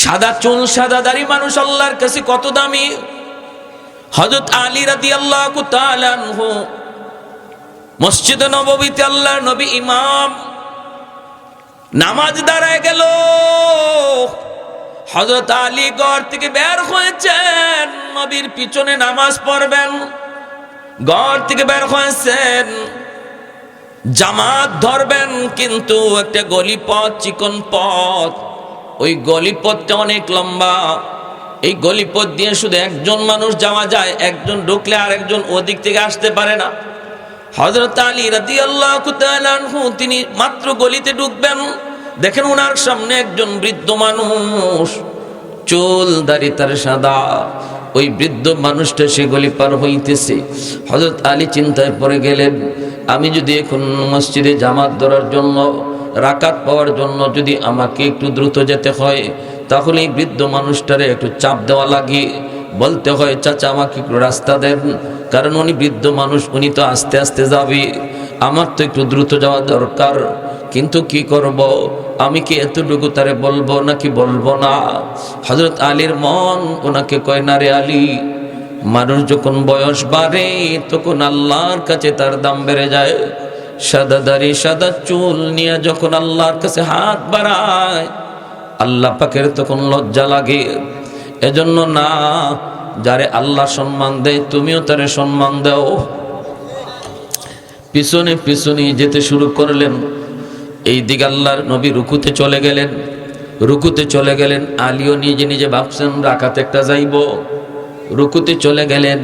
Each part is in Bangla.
সাদা চুল সাদা দাড়ি মানুষ আল্লাহর কাছে কত দামি। হযরত আলী রাদিয়াল্লাহু তাআলা আনহু মসজিদে নববীতে আল্লাহর নবী ইমাম, নামাজ দাঁড়ায় গেল। হযরত আলী ঘর থেকে বের হয়েছেন, নবীর পিছনে নামাজ পড়বেন। ঘর থেকে বের হয়েছেন, জামাত ধরবেন, কিন্তু একটা গলিপথ, চিকন পথ, ওই গলিপথটা অনেক লম্বা। এই গলিপথ দিয়ে শুধু একজন মানুষ যাওয়া যায়, একজন ঢুকলে আরেকজন ওদিক থেকে আসতে পারে না। হযরত আলী রাদিয়াল্লাহু তাআলা আনহু তিনি মাত্র গলিতে ঢুকবেন, দেখেন ওনার সামনে একজন বৃদ্ধ মানুষ, চুল দাড়ি তার সাদা। ওই বৃদ্ধ মানুষটা সে গলি পার হইতেছে। হযরত আলী চিন্তায় পড়ে গেলেন, আমি যদি এখন মসজিদে জামাত ধরার জন্য, রাকাত পাওয়ার জন্য যদি আমাকে একটু দ্রুত যেতে হয়, তাহলে এই বৃদ্ধ মানুষটারে একটু চাপ দেওয়া লাগে, বলতে হয় চাচা আমাকে একটু রাস্তা দেন, কারণ উনি বৃদ্ধ মানুষ, উনি তো আস্তে আস্তে যাবে, আমার তো একটু দ্রুত যাওয়া দরকার। কিন্তু কি করব, আমি কি এতটুকু তারে বলবো নাকি বলবো না? হযরত আলীর মন ওনাকে কয়, না রে আলী, মানুষ যখন বয়স বাড়ে তখন আল্লাহর কাছে তার দাম বেড়ে যায়। সাদা দাড়ি সাদা চুল নিয়ে যখন আল্লাহর কাছে হাত বাড়ায়, আল্লাহ পাকের তখন লজ্জা লাগে। এজন্য না, যারে আল্লাহ সম্মান দেয় তুমিও তারে সম্মান দাও। পিছনে পিছনে যেতে শুরু করলেন। এই দিকে আল্লাহর নবী রুকুতে চলে গেলেন, রুকুতে চলে গেলেন। আলীও নিজে নিজে ভাবছেন রাকাতে একটা যাইব, রুকুতে চলে গেলেন।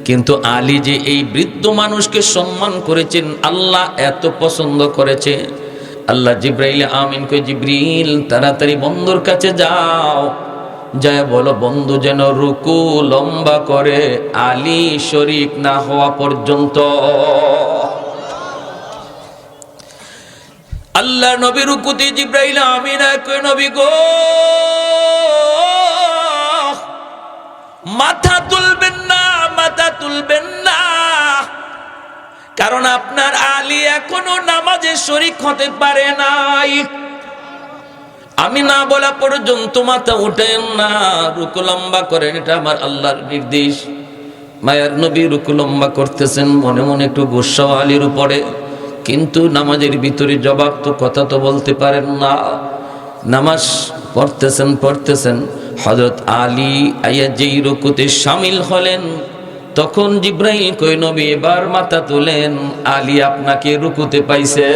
কিন্তু আলী যে এই বৃদ্ধ মানুষকে সম্মান করেছেন, আল্লাহ এত পছন্দ করেছে, আল্লাহ জিব্রাইল আমিন কই, জিব্রিল তাড়াতাড়ি বন্ধুর কাছে যাও, যায় বলো বন্ধু যেন রুকু লম্বা করে আলী শরীক না হওয়া পর্যন্ত। আল্লাহ নবী রুকুতে, জিব্রাইল আমিন কই, নবী গো মাথা তুলবেন না, মাথা তুলবেন না, কারণ আপনার আলী এখনো নামাজে শরীক হতে পারে নাই। আমি না বলা পর্যন্ত মাথা উঠেন না, রুকু লম্বা করেন, এটা আমার আল্লাহর নির্দেশ। মায়ার নবী রুকু লম্বা করতেছেন, মনে মনে একটু গুসা আলীর উপরে, কিন্তু নামাজের ভিতরে জবাব তো কথা তো বলতে পারেন না। নামাজ পড়তেছেন। হযরত আলী আইয়া যেই রুকুতে শামিল হলেন, তখন জিব্রাইল কই, নবী এবার মাথা তুলেন, আলী আপনাকে রুকুতে পাইছে।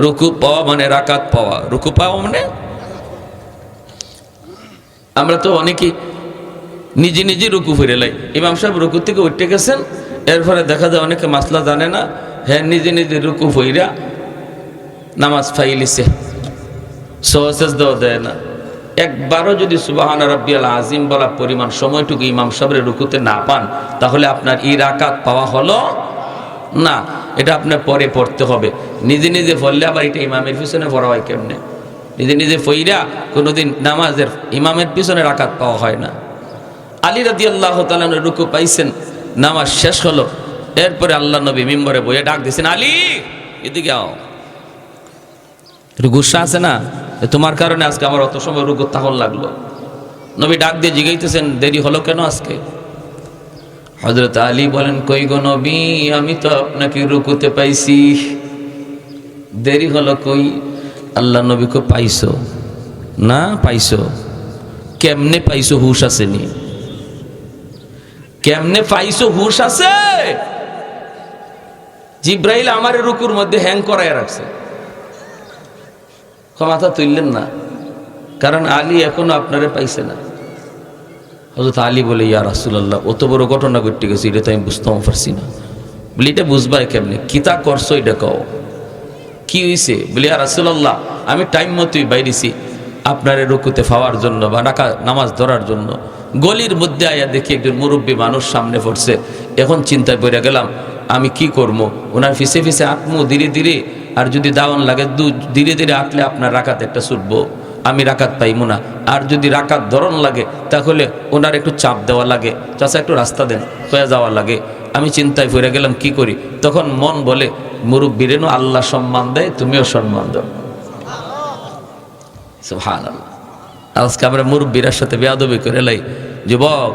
রুকু পাওয়া মানে রাকাত পাওয়া, রুকু পাওয়া মানে, আমরা তো অনেকেই নিজে নিজে রুকু ফিরে লাই। ইমাম সাহেব রুকু থেকে উঠে গেছেন, এরপরে দেখা যায় অনেকে মাসলা জানে না, হ্যাঁ নিজে নিজে রুকু ফইরা নামাজ ফাইলিছে, সেজদাও দেয় না। একবারও যদি সুবহানা রাব্বিয়াল আযীম বলা পরিমাণ সময়টুকু ইমাম সাহেবের রুকুতে না পান, তাহলে আপনার এই রাকাত পাওয়া হলো না। এটা আপনার পরে পড়তে হবে। নিজে নিজে পড়লে আবার এটা ইমামের পিছনে পড়া হয় কেমনে? নিজে নিজে পড়া কোনোদিন নামাজের ইমামের পিছনে রাকাত পাওয়া হয় না। আলী রাদিয়াল্লাহু তাআলা রুকু পাইছেন, নামাজ শেষ হলো, এরপরে আল্লাহ নবী মিম্বরে বইয়ে ডাক দিয়েছেন, আলী এদিকে আও। গুসা আছে না, তোমার কারণে আজকে আমার অত সময় রুকু তাহল লাগলো। নবী ডাক দিয়ে জিগাইতেছেন, দেরি হলো কেন আজকে? হযরত আলী বলেন, কই গো নবী, আমি তো আপনাকে রুকুতে পাইছি, দেরি হলো কই? আল্লাহ নবী কো, পাইছো না? পাইছো কেমনে পাইছো? হুশ আসেনি? কেমনে পাইছো? হুশ আছে? জিব্রাইল আমার রুকুর মধ্যে হ্যাং করায় রাখছে। মাথা তুললেন না, কারণ আলী এখনো আপনারে পাইছে না। হযরত আলী বলে, ইয়া রাসূলুল্লাহ, অত বড় ঘটনা ঘটে গেছে, এটা তো আমি বুঝতেও পারছি না। বলি, এটা বুঝবাই কেমনে? কিতা করছো এটা কও, কি হয়েছে? বলি, ইয়া রাসূলুল্লাহ, আমি টাইম মতোই বাইরেছি আপনার রুকুতে পাওয়ার জন্য বা নামাজ ধরার জন্য। গলির মধ্যে আয়া দেখি একজন মুরব্বী মানুষ সামনে পড়ছে। এখন চিন্তায় পড়ে গেলাম, আমি কি করবো? ওনার ফিসে ফিসে আঁকমু ধীরে ধীরে, আর যদি দাওয়ান লাগে ধীরে ধীরে আঁকলে আপনার রাকাত একটা ছুটবো, আমি রাকাত পাইমু না। আর যদি রাকাত ধরন লাগে, তাহলে ওনার একটু চাপ দেওয়া লাগে, চাচা একটু রাস্তা দেন, হয়ে যাওয়া লাগে। আমি চিন্তায় পড়ে গেলাম, কি করি? তখন মন বলে, মুরব্বীরেনও আল্লাহ সম্মান দেয়, তুমিও সম্মান দাও। সুবহানাল্লাহ। আজকে আমরা মুরব্বীর সাথে বেয়াদবি করে লাই। যুবক,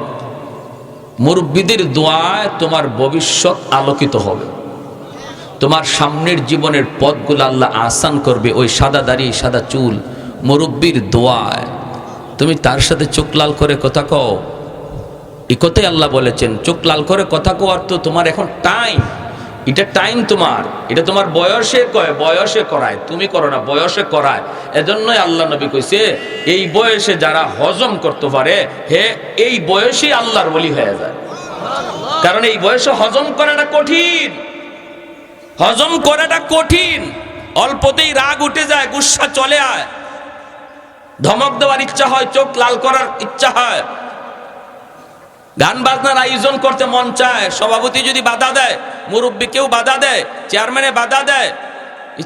মুরব্বীদের দোয়ায় তোমার ভবিষ্যৎ আলোকিত হবে, তোমার সামনের জীবনের পথগুলো আল্লাহ আসান করবে। ওই সাদা দাড়ি সাদা চুল মুরব্বীর দোয়ায় তুমি তার সাথে চোখ লাল করে কথা কও। এই কথাই আল্লাহ বলেছেন, চোখ লাল করে কথা কও। আর তো তোমার এখন টাইম, এটা টাইম তোমার, এটা তোমার বয়সে কয়, বয়সে করায়, তুমি করো না, বয়সে করায়। এজন্যই আল্লাহ নবী কইছে এই বয়সে যারা হজম করতে পারে হে এই বয়সে আল্লাহর ওলি হয়ে যায়। কারণ এই বয়সে হজম করাটা কঠিন, হজম করাটা কঠিন। অল্পতেই রাগ উঠে যায়, গুসা চলে আয়, ধমক দেওয়ার ইচ্ছা হয়, চোখ লাল করার ইচ্ছা হয়, গান বাজনার আয়োজন করতে মন চায়। সভাপতি যদি বাধা দেয়, মুরব্বী কেউ বাধা দেয়, চেয়ারম্যানে বাধা দেয়,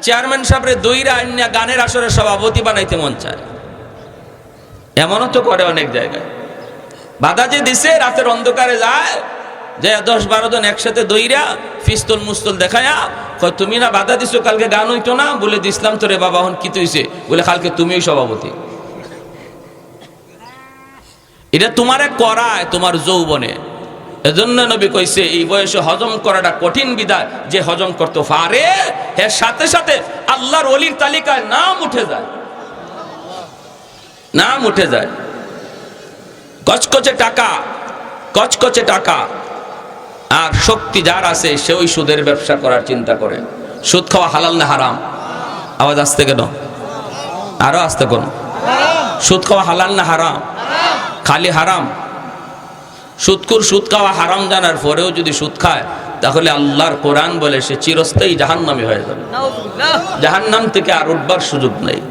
চেয়ারম্যান সাহেবের দইরা আইনা গানের আসরে সভাপতি বানাইতে মন চায়। এমনও তো করে অনেক জায়গায়। বাধা যে দিছে, রাতের অন্ধকারে যায়, যে 10-12 জন একসাথে দইরা পিস্তল মুস্তল দেখায়া কয় তুমি না বাধা দিছো, কালকে গান হইতো না? বলে দিসলাম তো রে বাবা, হন কি তুইছে? বলে কালকে তুমিই সভাপতি। এটা তোমারে করায় তোমার যৌবনে। এজন্য নবী কইছে এই বয়সে হজম করাটা কঠিন বিধায়, যে হজম করতে পারে এর সাথে সাথে আল্লাহর ওলির তালিকায় নাম উঠে যায়, নাম উঠে যায়। কচকচে টাকা, কচকচে টাকা আর শক্তি যার আছে সে ওই সুদের ব্যবসা করার চিন্তা করে। সুদ খাওয়া হালাল না হারাম? আওয়াজ আসতে কেন? আরো আসতে কেন? সুদ খাওয়া হালাল না হারাম? খালি হারাম। সুদকুর সুদ খাওয়া হারাম জানার পরেও যদি সুদ খায়, তাহলে আল্লাহর কোরআন বলে সে চিরস্থায়ী জাহান্নামী হয়ে যাবে, জাহান্নাম থেকে আর উঠবার সুযোগ নেই।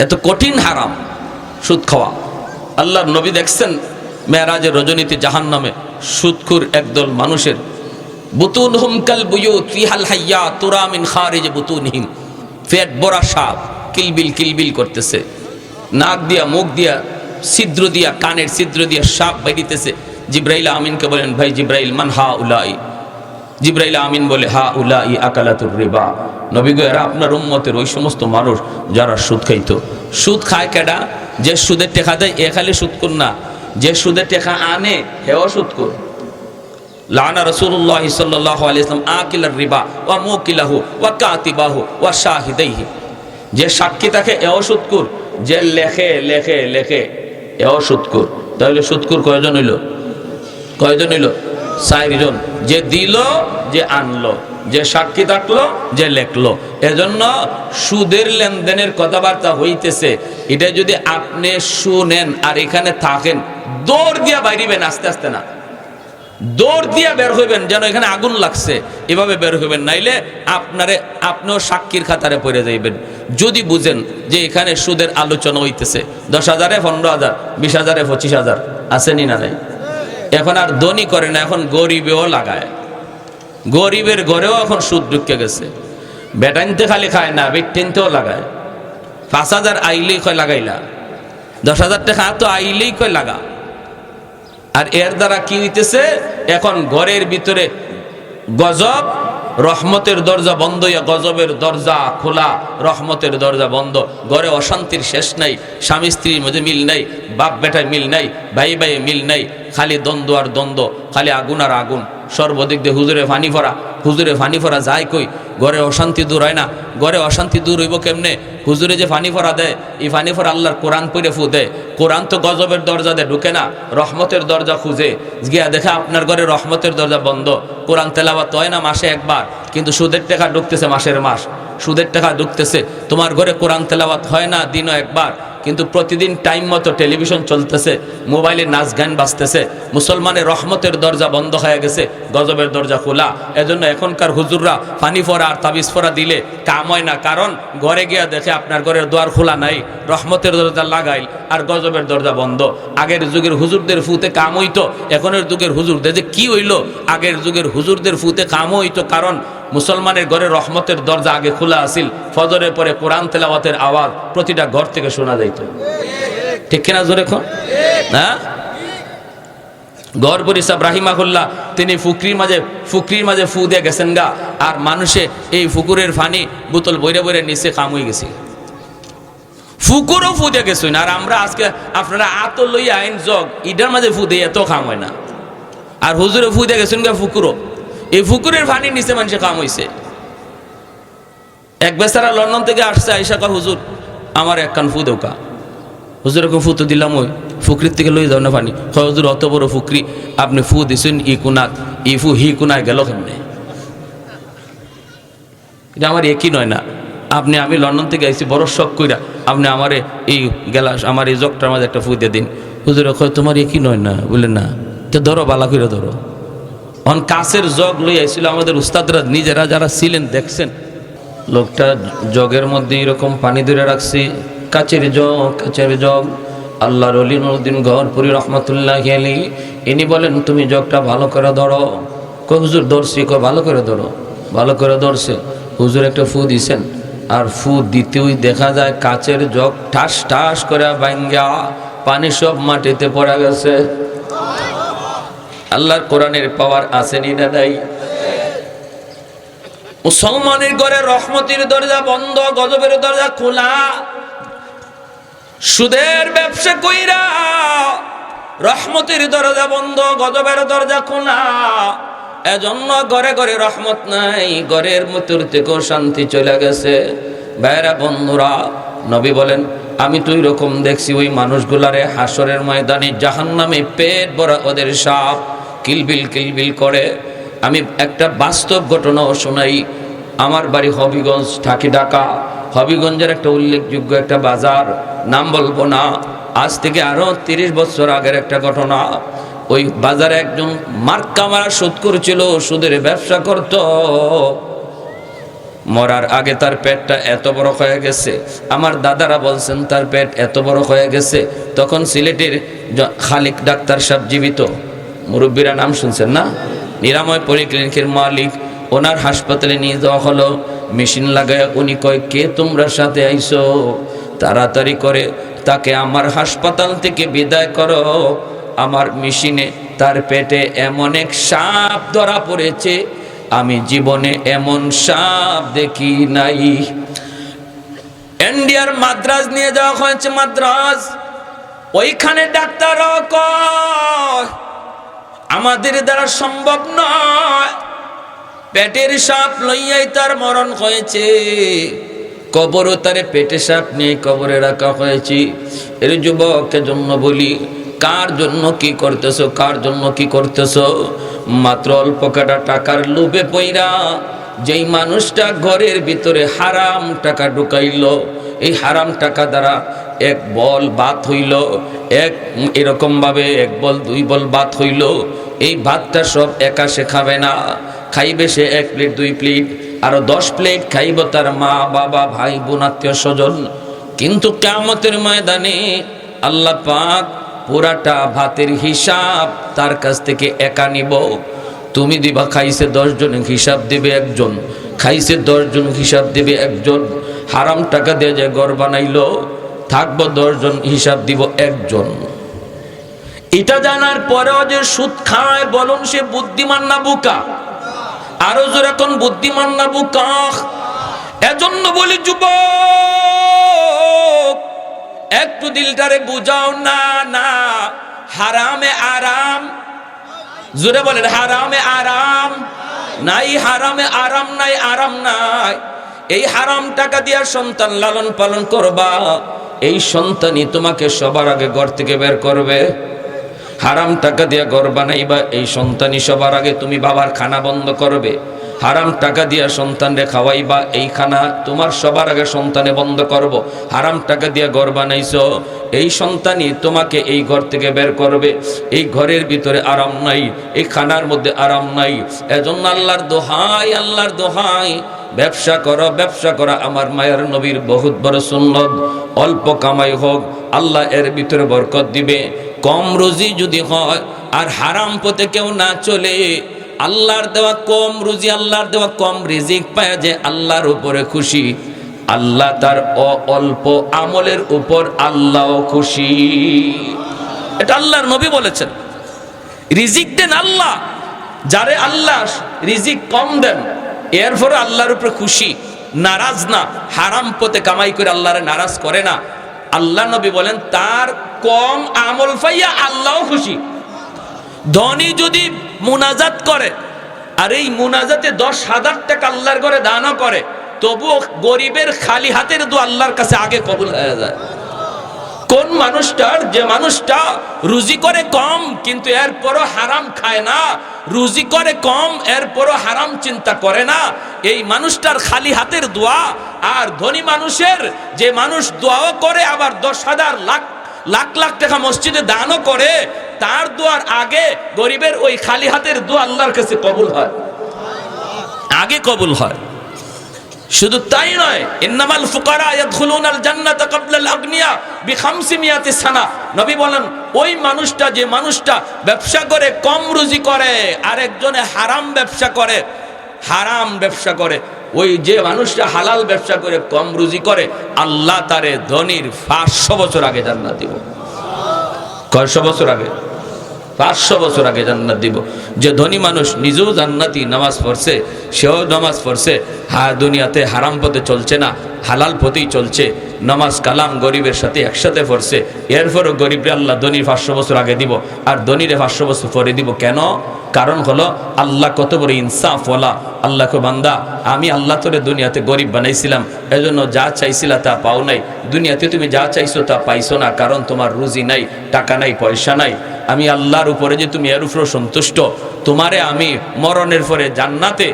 এত কঠিন হারাম সুদ খাওয়া। আল্লাহর নবী দেখছেন মেরাজের রজনীতে জাহান্নামে সুদকুর একদল মানুষের বুতুনহুম কাল বুয়ুত ফিহাল হাইয়া তুরা মিন খারিজ বুতুনহিম, পেট ভরা সাপ কিলবিল কিলবিল করতেছে, নাক দিয়া মুখ দিয়া ছিদ্র দিয়া, কানের ছিদ্র দিয়া সাপ বেরিতেছে। জিব্রাইল আমিনকে বলেন, ভাই জিব্রাইল মান হা উলাই? জিব্রাইল আমিন বলে, হা উলাই আকালাতুর রিবা। নবী গো, এরা আপনার উম্মতের ওই সমস্ত মানুষ যারা সুদ খাইতো। সুদ খায় কেডা? যে সুদের টেকা দেয় এ খালি সুদকুর না, যে সুদের টেকা আনে হেও সুদকুর। লানা রাসূলুল্লাহ সাল্লাল্লাহু আলাইহি ওয়াসাল্লাম আকিলার রিবা ওয়া মুকিলাহু ওয়া কাতিবাহু ওয়া শাহিদাইহি। যে সাক্ষী থাকে এও সুদকুর, যে লেখে লেখে লেখে এও সুদকুর। তাহলে সুদকুর কয়জন হইল? কয়জন হইল? 4 জন। যে দিল, যে আনলো, যে সাক্ষী থাকলো, যে লেখলো। এজন্য সুদের লেনদেনের কথাবার্তা হইতেছে, এটা যদি আপনি শুনেন আর এখানে থাকেন, দৌড় দিয়া বাইরিবেন, আস্তে আস্তে না, দৌড় দিয়া বের হইবেন, যেন এখানে আগুন লাগছে এভাবে বের হইবেন, নাইলে আপনিও সাক্ষীর খাতারে পড়ে যাইবেন। যদি বুঝেন যে এখানে সুদের আলোচনা হইতেছে, 10,000, 15,000, 20,000, 25,000 আসেনি না নাই? এখন আর ধনী করে না, এখন গরিবেও লাগায়। গরিবের ঘরেও এখন সুদ ঢুকে গেছে। বেটাইনতে খালি খায় না, বেটিনতেও লাগায়। 5,000 আইলেই কয় লাগাইলা, 10,000 টাকা তো আইলেই কয় লাগা। আর এর দ্বারা কি হইতেছে? এখন ঘরের ভিতরে গজব, রহমতের দরজা বন্ধ হইয়া গজবের দরজা খোলা, রহমতের দরজা বন্ধ। ঘরে অশান্তির শেষ নাই, স্বামী স্ত্রীর মধ্যে মিল নাই, বাপ বেটায় মিল নাই, ভাই ভাই মিল নাই, খালি দ্বন্দ্ব আর দ্বন্দ্ব, খালি আগুন আর আগুন। সর্বদিক দিয়ে হুজুরে ফানি ফরা, হুজুরে ফানি ফরা যায় কই? ঘরে অশান্তি দূর হয় না। ঘরে অশান্তি দূর হইব কেমনে? হুজুরে যে ফানি ফরা দেয়, এই ফানি ফরা আল্লাহর কোরআন পড়ে ফু দেয়। কোরআন তো গজবের দরজা দেয়, ঢুকে না, রহমতের দরজা খুঁজে গিয়া দেখে আপনার ঘরে রহমতের দরজা বন্ধ। কোরআন তেলাওয়াত হয় না মাসে একবার, কিন্তু সুদের টাকা ঢুকতেছে মাসের মাস, সুদের টাকা ঢুকতেছে। তোমার ঘরে কোরআন তেলাওয়াত হয় না দিনও একবার, কিন্তু প্রতিদিন টাইম মতো টেলিভিশন চলতেছে, মোবাইলে নাচ গান বাজতেছে। মুসলমানের রহমতের দরজা বন্ধ হয়ে গেছে, গজবের দরজা খোলা। এজন্য এখনকার হুজুররা ফানি ফোরা আর তাবিজ ফোরা দিলে কাম হয় না, কারণ ঘরে গিয়া দেখে আপনার ঘরের দুয়ার খোলা নাই, রহমতের দরজা লাগাইল আর গজবের দরজা বন্ধ। আগের যুগের হুজুরদের ফুতে কাম হইতো, এখনের যুগের হুজুরদের যে কি হইল? আগের যুগের হুজুরদের ফুতে কাম হইতো, কারণ মুসলমানের ঘরে রহমতের দরজা আগে খোলা আছিল। ফজরের পরে কোরআন তেলাওয়াতের আওয়াজ প্রতিটা ঘর থেকে শোনা যাইত, ঠিক কিনা জোরে এখন? হ্যাঁ, গড়বরি সাহেব রাহিমাহুল্লাহ তিনি ফুকরির মাঝে ফু দিয়ে গেছেন গা, আর মানুষে এই ফুকুরের ফানি বোতল বইরে বইরে নিচে কাম হয়ে গেছে। ফুকুরও ফুদে গেছেন। আর আমরা আজকে আপনারা আত লইয়া আইন জগ ইটার মাঝে ফুদে এত খাম হয় না। আর হুজুরে ফুদে গেছেন গা ফুকুরও, এই ফুকুরের পানির নিচে মানুষে কাম হয়েছে। এক বেচারা লন্ডন থেকে আসছে, আইসা কা হুজুর আমার এক কান ফু দেও কা। হুজুর এরকম ফু তো দিলাম, ওই ফুকরির থেকে লই যাও না পানি। হুজুর অত বড় ফুকরি আপনি ফু দিছেন ই কুনাত, ই ফু হি কুনায় গেল কেমনে? এটা আমার একই নয় না। আমি লন্ডন থেকে আইসি বড় শখ কইরা, আপনি আমার এই গেলাস আমার এই জগটার মাঝে একটা ফু দিয়ে দিন। হুজুর কয় তোমার একই নয় না, বলে না তো ধরো বালা করে ধরো। অন কাছের জগ লই আইছিল আমাদের উস্তাদরা নিজেরা যারা ছিলেন দেখছেন। লোকটা জগের মধ্যে এরকম পানি ধরে রাখছি, কাচের জগ। আল্লাহর ওলি নুরউদ্দিন গহরপুরি রহমাতুল্লাহি আলাইহি ইনি বলেন তুমি জগটা ভালো করে ধরো। কয় হুজুর ধরছি, কয় ভালো করে ধরো। ভালো করে ধরছে, হুজুর একটা ফু দিছেন, আর ফু দিতেই দেখা যায় কাচের জগ ঠাস ঠাস করে ভাঙ্গা পানি সব মাটিতে পড়ে গেছে। আল্লাহর কোরআনের পাওয়ার আসেনি না নাই? মুসলমানের ঘরে রহমতের দরজা বন্ধ, গজবের দরজা খোলা। সুদের ব্যবসা কইরা রহমতের দরজা বন্ধ, গজবের দরজা খোলা। এজন্য ঘরে ঘরে রহমত নাই, ঘরের মধ্যে থেকেও শান্তি চলে গেছে। ভাইরা বন্ধুরা, নবী বলেন আমি তো এরকম দেখছি ওই মানুষগুলারে হাসরের ময়দানে জাহান্নামে পেট ভরা ওদের সাপ কিলবিল কিলবিল করে। আমি একটা বাস্তব ঘটনাও শোনাই। আমার বাড়ি হবিগঞ্জ, ঢাকি ঢাকা। হবিগঞ্জের একটা উল্লেখযোগ্য একটা বাজার, নাম বলবো না, আজ থেকে আরো 30 বছর আগের একটা ঘটনা। ওই বাজারে একজন মার্কা মারা সুদ করেছিল, সুদের ব্যবসা করত। মরার আগে তার পেটটা এত বড় হয়ে গেছে, আমার দাদারা বলছেন তার পেট এত বড় হয়ে গেছে। তখন সিলেটের খালিক ডাক্তার সাহেব জীবিত, মুরব্বীরা নাম শুনছেন না, নিরাময় পলিক্লিনিকের মালিক, ওনার হাসপাতালে নিয়ে যাওয়া হলো। মেশিন লাগায় উনি কয় কে তোমরা সাথে আইছো, তাড়াতাড়ি করে তাকে আমার হাসপাতাল থেকে বিদায় করো। আমার মেশিনে তার পেটে এমন এক সাপ ধরা পড়েছে, আমি জীবনে এমন সাপ দেখি নাই। ইন্ডিয়ার মাদ্রাজ নিয়ে যাওয়া হয়েছে, মাদ্রাজ। ওইখানে ডাক্তারও কয় আমাদের দ্বারা সম্ভব নয়, পেটের সাপ লইয়াই তার মরণ হয়েছে। কবরও তারে পেটে সাপ নিয়ে কবরে রাখা হয়েছে। এর যুবকের জন্য বলি, কার জন্য কি করতেছো, কার জন্য কি করতেছো? মাত্র অল্প কাটা টাকার লোভে পইরা যেই মানুষটা ঘরের ভিতরে হারাম টাকা ঢুকাইল, এই হারাম টাকা দ্বারা এক বল ভাত হইল, এরকম ভাবে এক বল দুই বল ভাত হইল। এই ভাতটা সব একা সে খাবে না, খাইবে সে 1 প্লেট 2 প্লেট আরো 10 প্লেট খাইব তার মা বাবা ভাই বোন আত্মীয় স্বজন। কিন্তু কিয়ামতের ময়দানে আল্লাহ পাক পুরাটা ভাতের হিসাব তার কাছ থেকে একা নিব। তুমি দিবা, খাইছে 10 জন, হিসাব দিবে একজন, খাইছে 10 জন, হিসাব দিবে একজন। হারাম টাকা দিয়ে যে ঘর বানাইলো, থাকবো 10 জন, হিসাব দিব একজন। এটা জানার পরেও যে সুদ খায়, বলুন সে বুদ্ধিমান না বোকা? আরো জোরে কোন বুদ্ধিমান না বোকা? এজন্য বলি যুবক, একটু দিলটারে বুঝাও না। না, হারামে আরাম, জোরে বলেন হারামে আরাম নাই, হারামে আরাম নাই, আরাম নাই। এই হারাম টাকা দিয়া সন্তান লালন পালন করবা, এই সন্তানই তোমাকে সবার আগে ঘর থেকে বের করবে। হারাম টাকা দিয়া ঘর বানাইবা, এই সন্তানই সবার আগে তুমি বাবার খানা বন্ধ করবে। হারাম টাকা দিয়া সন্তানরে খাওয়াইবা, এই খানা তোমার সবার আগে সন্তানে বন্ধ করব। হারাম টাকা দিয়া ঘর বানাইছো, এই সন্তানই তোমাকে এই ঘর থেকে বের করবে। এই ঘরের ভিতরে আরাম নাই, এই খানার মধ্যে আরাম নাই। এজন্য আল্লাহর দোহাই, আল্লাহর দোহাই, ব্যবসা করো, ব্যবসা করা আমার মায়ের নবীর বহুত বড় সুন্নত। অল্প কামাই হোক, আল্লাহ এর ভিতরে বরকত দিবে। কম রুজি যদি হয় আর হারাম পথে কেউ না চলে, আল্লাহর দেওয়া কম রুজি, আল্লাহর দেওয়া কম রিজিক পায় যে আল্লাহর উপরে খুশি, আল্লাহ তার অল্প আমলের উপর আল্লাহ খুশি। এটা আল্লাহর নবী বলেছেন। রিজিক দেন আল্লাহ, যারে আল্লাহ রিজিক কম দেন এরপরে আল্লাহর উপরে খুশি, নারাজ না। হারাম পথে কামাই করে আল্লাহরে নারাজ করে না। আল্লাহ নবী বলেন তার কম আমল পাইয়া আল্লাহও খুশি। ধনী যদি মুনাজাত করে আর এই মুনাজাতে 10,000 টাকা আল্লাহর ঘরে দানও করে, তবুও গরিবের খালি হাতের দোয়া আল্লাহর কাছে আগে কবুল হয়ে যায়। কোন মানুষটার, যে মানুষটা রুজি করে কম কিন্তু এরপরও হারাম খায় না, রুজি করে কম এরপরও হারাম চিন্তা করে না, এই মানুষটার খালি হাতের দোয়া আর ধনী মানুষের, যে মানুষ দোয়াও করে আবার 10,000 লাখ লাখ টাকা মসজিদে দানও করে, তার দোয়ার আগে গরিবের ওই খালি হাতের দোয়া আল্লাহর কাছে কবুল হয়, আগে কবুল হয়। শুধু তাই নয়, ইন্নামাল ফুকারা ইয়াদখুলুনাল জান্নাতা ক্বাবলাল আগনিয়া বি500 সানা। নবী বলেন ওই মানুষটা, যে মানুষটা ব্যবসা করে কম রুজি করে, আরেকজনে হারাম ব্যবসা করে, হারাম ব্যবসা করে, ওই যে মানুষটা হালাল ব্যবসা করে কম রুজি করে, আল্লাহ তারে ধনীর 500 বছর আগে জান্নাত দিব। কয়শো বছর আগে? 500 বছর আগে জান্নাত দিব। যে ধনী মানুষ নিজেও জান্নাতি, নামাজ পড়ছে, সেও নামাজ পড়ছে, দুনিয়াতে হারাম পথে চলছে না, হালাল পথেই চলছে, নামাজ কালাম গরিবের সাথে একসাথে পড়ছে, এরপরও গরিবরে আল্লাহ ধনীর 500 বছর আগে দিব আর ধনীরে 500 বছর পরে দিব। কেন? কারণ হলো আল্লাহ কত বড় ইনসাফ ওয়ালা। আল্লাহকে বান্দা, আমি আল্লাহ তোরে দুনিয়াতে গরিব বানাইছিলাম, এজন্য যা চাইছিলা তা পাও নাই, দুনিয়াতে তুমি যা চাইছো তা পাইছো না, কারণ তোমার রুজি নাই, টাকা নাই, পয়সা নাই। আমি আল্লাহর উপরে যে তুমি এর উপরে সন্তুষ্ট, তোমারে আমি মরণের পরে জান্নাতে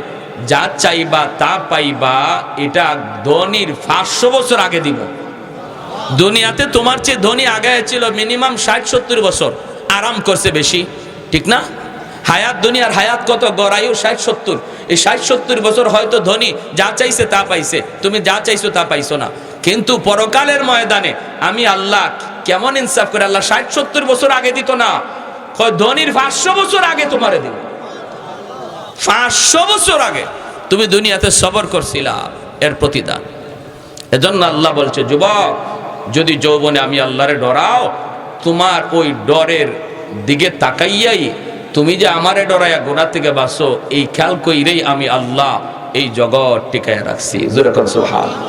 যা চাইবা তা পাইবা, এটা ধনীর 500 বছর আগে দিব। দুনিয়াতে তোমার চেয়ে ধনী আগে ছিল মিনিমাম 60-70 বছর, আরাম করছে বেশি, ঠিক না? হায়াত, দুনিয়ার হায়াত কত? গড়ায়ু 60-70। এই 60-70 বছর হয়তো ধনী যা চাইছে তা পাইছে, তুমি যা চাইছো তা পাইছো না। কিন্তু পরকালের ময়দানে আমি আল্লাহ কেমন ইনসাফ করে, আল্লাহ 60-70 বছর আগে দিত না, ধনীর 500 বছর আগে তোমারে দিল। 500 বছর আগে তুমি দুনিয়াতে সবর করছিলা, এর প্রতিদান। এজন্য আল্লাহ বলছে, যুবক যদি যৌবনে আমি আল্লাহরে ডরাও, তোমার ওই ডরের দিকে তাকাইয়াই তুমি যে আমারে ডরাইয়া গুনাহ থেকে বাঁচো, এই খেয়াল কইরেই আমি আল্লাহ এই জগৎ টিকায় রাখছি। জোরে কর সুবহানাল্লাহ।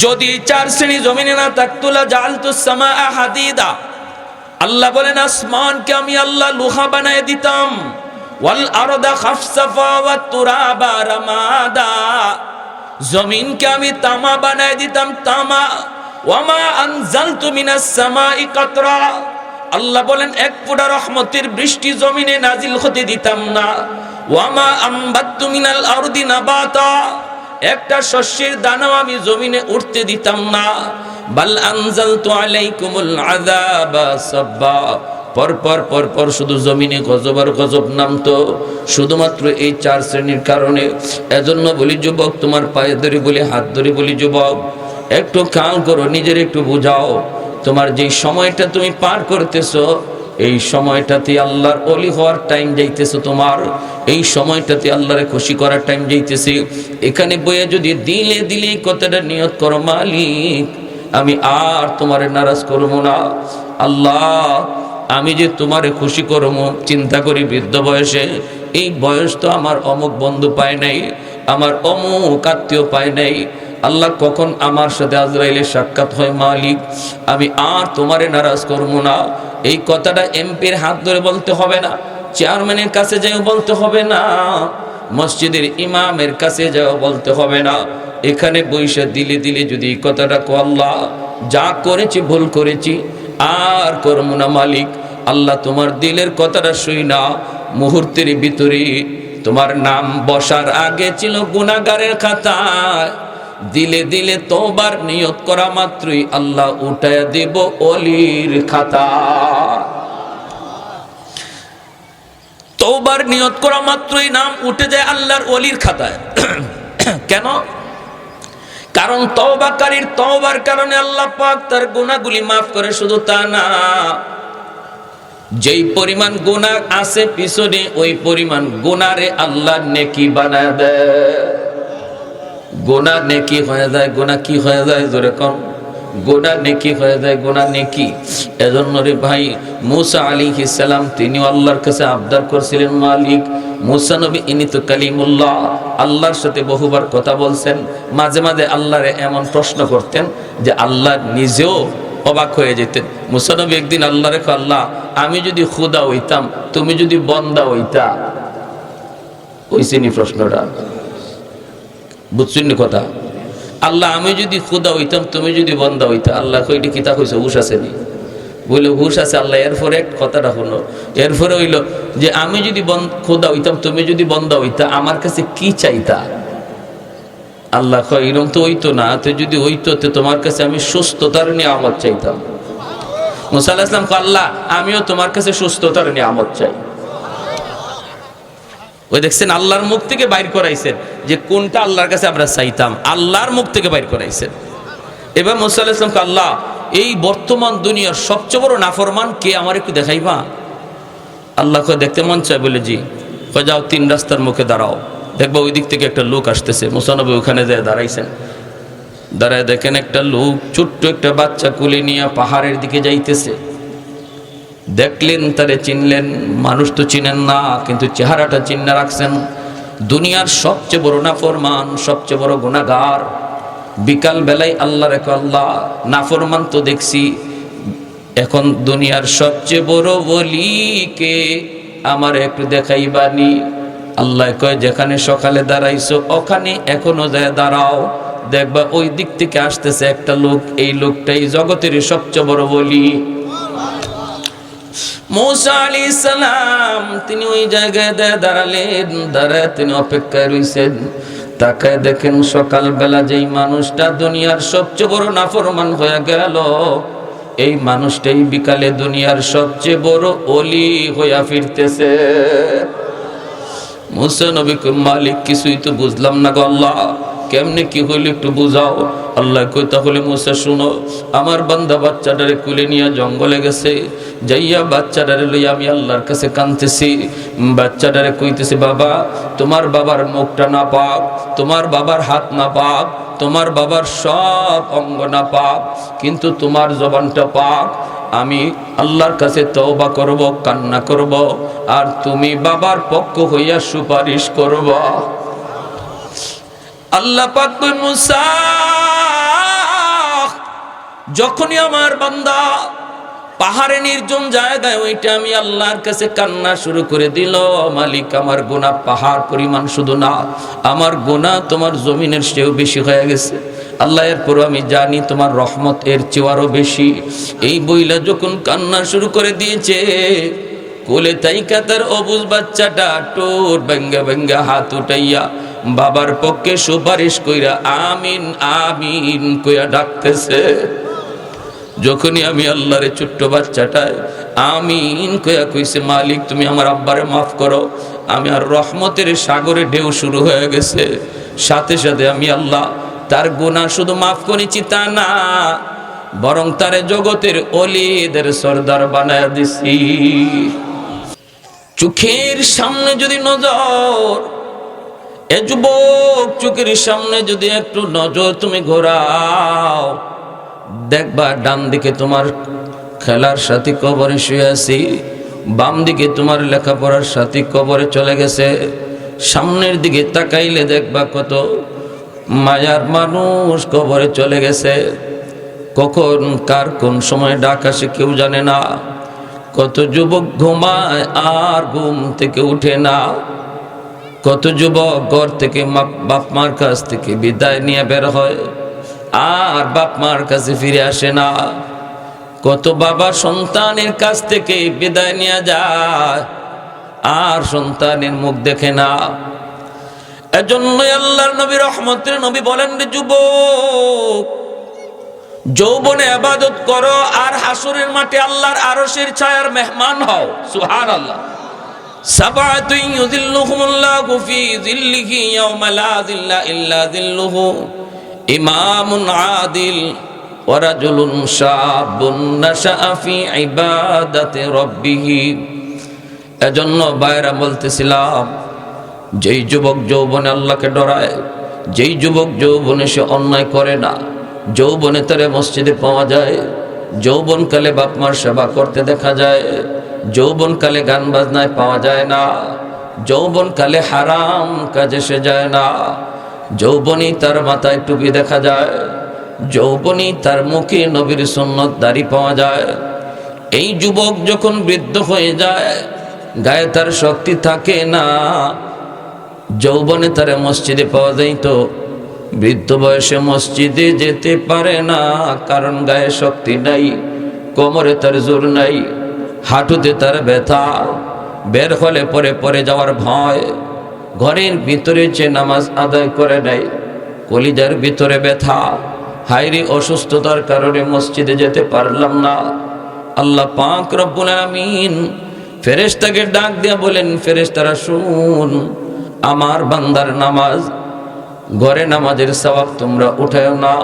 যদি 4 শ্রেণী জমিনে না থাকতো, লা জাআলতুস সামাআ হাদিদা, আল্লাহ বলেন আসমানকে আমি আল্লাহ লোহা বানায় দিতাম, ওয়াল আরদা খাফসাফা ওয়াত তুরাবা রামাদা, জমিনকে আমি তামা বানায় দিতাম, তামা। ওয়ামা আনজালতু মিনাস সামাই কাতরা, আল্লাহ বলেন এক ফোঁটা রহমতের বৃষ্টি জমিনে নাজিল হতে দিতাম না। ওয়ামা আমবাততু মিনাল আরদি নাবাতা, একটা শস্যের দানাও আমি জমিনে উঠতে দিতাম না। বাল আনজালতু আলাইকুমুল আযাবা সাব্বা, পর শুধু জমিনে গজব আর গজব নামতো, শুধুমাত্র এই 4 শ্রেণীর কারণে। এজন্য বলি যুবক, তোমার পায়ে ধরে বলি, হাত ধরে বলি, যুবক একটু খেয়াল করো, নিজের একটু বুঝাও, তোমার যে সময়টা তুমি পার করতেছো, এই সময়টাতে আল্লাহর ওলি হওয়ার টাইম যাইতেছে, তোমার এই সময়টাতে আল্লাহরে খুশি করার টাইম যাইতেছে। এখানে বইয়ে যদি দিলে দিলে কথাটা নিয়ত করো, মালিক আমি আর তোমারে নারাজ করবো না, আল্লাহ আমি যে তোমারে খুশি করবো, চিন্তা করি বৃদ্ধ বয়সে, এই বয়স তো আমার অমুক বন্ধু পায় নাই, আমার অমুক আত্মীয় পায় নাই, আল্লাহ কখন আমার সাথে আজরাইলের সাক্ষাৎ হয়, মালিক আমি আর তোমারে নারাজ করবো না। এই কথাটা এমপির হাত ধরে বলতে হবে না, চেয়ারম্যানের কাছে যাও বলতে হবে না, মসজিদের ইমামের কাছে যাও বলতে হবে না, এখানে বৈশা দিলে দিলে যদি এই কথাটা কো, আল্লাহ যা করেছি ভুল করেছি আর করবো না, মালিক আল্লাহ তোমার দিলের কথাটা শুই না, মুহূর্তের ভিতরে তোমার নাম বসার আগে ছিল গুনাহগারের খাতায়, দিলে দিলে তওবার নিয়ত করা মাত্রই আল্লাহ উঠায়া দেব ওলির খাতা। তওবার নিয়ত করা মাত্রই নাম উঠে যায় আল্লাহর ওলির খাতায়। কেন? কারণ তওবাকারীর তওবার কারণে আল্লাহ পাক তার গুনাহগুলি মাফ করে। শুধু তা না, যেই পরিমাণ গুনাহ আছে পিছনে, ওই পরিমাণ গুনারে আল্লাহ নেকি বানায় দেয়। গুনাহ নেকি হয়ে যায়। গুনাহ কি হয়ে যায়? জোরে কম। গুনাহ নেকি হয়ে যায়, গুনাহ নেকি। এজন্য রে ভাই মুসা আলাইহিস সালাম তিনিও আল্লাহর কাছে আবদার করছিলেন, মালিক, মুসা নবী ইনি তো কালিমুল্লাহ, আল্লাহর সাথে বহুবার কথা বলছেন। মাঝে মাঝে আল্লাহরে এমন প্রশ্ন করতেন যে আল্লাহ নিজেও অবাক হয়ে যেতেন। মুসা নবী একদিন আল্লাহরে কয়, আল্লাহ, আমি যদি খুদা হইতাম, তুমি যদি বন্দা হইতা। ওইসিনি প্রশ্নটা, বুঝছেন কথা? আল্লাহ, আমি যদি খুদা হইতাম, তুমি যদি বন্দা হইতা। আল্লাহ কইটি কিতা কইছে, হুশ আসেনি? বললো হুশ আছে। আল্লাহ এরপরে এক কথাটা হলো, এরপরে হইল যে আমি যদি খুদা হইতাম, তুমি যদি বন্দা হইতা, আমার কাছে কি চাইতা? আল্লাহ কয় এরকম তো হইতো না, তো যদি হইতো তো তোমার কাছে আমি সুস্থতার নিয়ামত চাইতাম। মুসা আলাইহিস সালাম কয়, আল্লাহ, আমিও তোমার কাছে সুস্থতার নিয়ামত চাই। ওই দেখছেন, আল্লাহর মুখ থেকে বাইর করাইছেন যে কোনটা আল্লাহর কাছে আমরা চাইতাম, আল্লাহর মুখ থেকে বাইর করাইছেন। এবার মুসা আলাইহিস সালাম কয়, আল্লাহ, এই বর্তমান দুনিয়ার সবচেয়ে বড় নাফরমান কে, আমার একটু দেখাইবা? আল্লাহ কয় দেখতে মন চায়? বলে জি। কয় যাও, 3 রাস্তার মুখে দাঁড়াও, দেখবা ওই দিক থেকে একটা লোক আসতেছে। মুসা নবী ওখানে যায় দাঁড়াইছেন। দাঁড়ায় দেখেন একটা লোক ছোট্ট একটা বাচ্চা কুলে নিয়ে পাহাড়ের দিকে যাইতেছে। দেখলেন, তারে চিনলেন। মানুষ তো চিনেন না, কিন্তু চেহারাটা চিন্না রাখছেন। দুনিয়ার সবচেয়ে বড় নাফরমান, সবচেয়ে বড় গুনাহগার। বিকাল বেলায় আল্লাহ রেখো, আল্লাহ, নাফরমান তো দেখছি, এখন দুনিয়ার সবচেয়ে বড় ওলিকে আমার একটু দেখাইবানি। আল্লাহ কয় যেখানে সকালে দাঁড়াইছো ওখানে এখনো যায় দাঁড়াও, দেখবা ওই দিক থেকে আসতেছে একটা লোক, এই লোকটাই জগতের সবচেয়ে বড় ওলি। মুসা আলাইহিস সালাম তিনি ওই জায়গায় দাঁড়ালেন। দাঁড়ায় তিনি অপেক্ষায় রইছেন। তাকায় দেখেন সকালবেলা যেই মানুষটা দুনিয়ার সবচেয়ে বড় নাফরমান হয়ে গেল, এই মানুষটাই বিকালে দুনিয়ার সবচেয়ে বড় ওলি হইয়া ফিরতেছে। মুসা নবী কই, মালিক, কিছুই তো বুঝলাম না গো আল্লাহ, কেমনে কি হইল একটু বুঝাও। আল্লাহ কই, তাহলে মুসা শুনো, আমার বান্দা বাচ্চাটারে কুলে নিয়ে জঙ্গলে গেছে, যাইয়া বাচ্চাটারে লইয়া আমি আল্লাহর কাছে কাঁদতেছি। বাচ্চাটারে কইতেছি, বাবা, তোমার বাবার মুখটা না পাক, তোমার বাবার হাত না পাক, তোমার বাবার সব অঙ্গ না পাক, কিন্তু তোমার জবানটা পাক। আমি আল্লাহর কাছে তওবা করব, কান্না করব, আর তুমি বাবার পক্ষ হইয়া সুপারিশ করব। আল্লাহ পাক কই, মুসা, যখনই আমার বান্দা পাহাড়ে নির্জন জায়গায় ওইটা আমি আল্লাহর কাছে কান্না শুরু করে দিল, মালিক, আমার গুনাহ পাহাড় পরিমাণ শুধু না, আমার গুনাহ তোমার জমিনের চেয়েও বেশি হয়ে গেছে। আল্লাহ, এরপরও আমি জানি তোমার রহমত এর চেয়ে আরো বেশি। এই বইলা যখন কান্না শুরু করে দিয়েছে, কোলে তাইকা তার অবুজ বাচ্চাটা টোট ভাঙ্গা ভাঙ্গা হাত উঠাইয়া বাবার পক্ষে সুপারিশ কইরা আমিন আমিন কইয়া ডাকতেছে। যখনই আমি আল্লাহর ছোট্ট বাচ্চাটায় আমিন কইয়া কইছে, মালিক, তুমি আমার আব্বারে মাফ করো, আমি আর রহমতের সাগরে ঢেউ শুরু হয়ে গেছে। সাথে সাথে আমি আল্লাহ তার গুনাহ শুধু মাফ করেছি তা না, বরং তারে জগতের ওলিদের সর্দার বানায়া দিছি। চোখের সামনে যদি নজর, এ যুবক, চোখের সামনে যদি একটু নজর তুমি ঘোরাও, দেখবা ডান দিকে তোমার খেলার সাথী কবরে শুয়ে আছি, বাম দিকে তোমার লেখাপড়ার সাথী কবরে চলে গেছে। সামনের দিকে তাকাইলে দেখবা কত মায়ার মানুষ কবরে চলে গেছে। কখন কার কোন সময় ডাক আসে কেউ জানে না। কত যুবক ঘুমায় আর ঘুম থেকে উঠে না। কত যুবক ঘর থেকে বাপ মার কাছ থেকে বিদায় নিয়ে বের হয় আর বাপ মার কাছে ফিরে আসে না। কত বাবা সন্তানের কাছ থেকে বিদায় নিয়ে যায় আর সন্তানের মুখ দেখে না। এজন্যই আল্লাহর নবী, রহমতের নবী বলেন, রে যুবক, যৌবনে ইবাদত করো আর হাসরের মাঠে আল্লাহর আরশের ছায়ার মেহমান হও। সুবহানাল্লাহ। সাবাতুন ইউযিল্লুহুমুল্লাহু ফি যিল্লিহি ইয়াওমা লা যিল্লা ইল্লা যিল্লুহু, ইমামুন আদিল ওয়া রাজুলুন শাবুন নাশাআ ফি ইবাদাতি রাব্বিহি। এজন্য বাইরা বলতেছিলাম, যেই যুবক যৌবনে আল্লাহকে ডরায়, যেই যুবক যৌবনে সে অন্যায় করে না, যৌবনে তারে মসজিদে পাওয়া যায়, যৌবনকালে বাপ মার সেবা করতে দেখা যায়, যৌবনকালে গান বাজনায় পাওয়া যায় না, যৌবনকালে হারাম কাজে সে যায় না, যৌবনী তার মাথায় টুপি দেখা যায়, যৌবনী তার মুখে নবীর সুন্নত দাড়ি পাওয়া যায়। এই যুবক যখন বৃদ্ধ হয়ে যায়, গায়ে তার শক্তি থাকে না, যৌবনে তার মসজিদে পাওয়া যায়, তো বৃদ্ধ বয়সে মসজিদে যেতে পারে না, কারণ গায়ে শক্তি নাই, কোমরে তার জোর নাই, হাঁটুতে তার ব্যথা, বের হলে পরে পরে যাওয়ার ভয়, ঘরের ভিতরে যে নামাজ আদায় করে নাই, কলিজার ভিতরে ব্যথা, হায়রে অসুস্থতার কারণে মসজিদে যেতে পারলাম না। আল্লাহ পাক রব্বুল আমিন ফেরেশতাকে ডাক দিয়া বলেন, ফেরেশতারা শুন, আমার বান্দার নামাজ, ঘরে নামাজের সওয়াব তোমরা উঠাও না,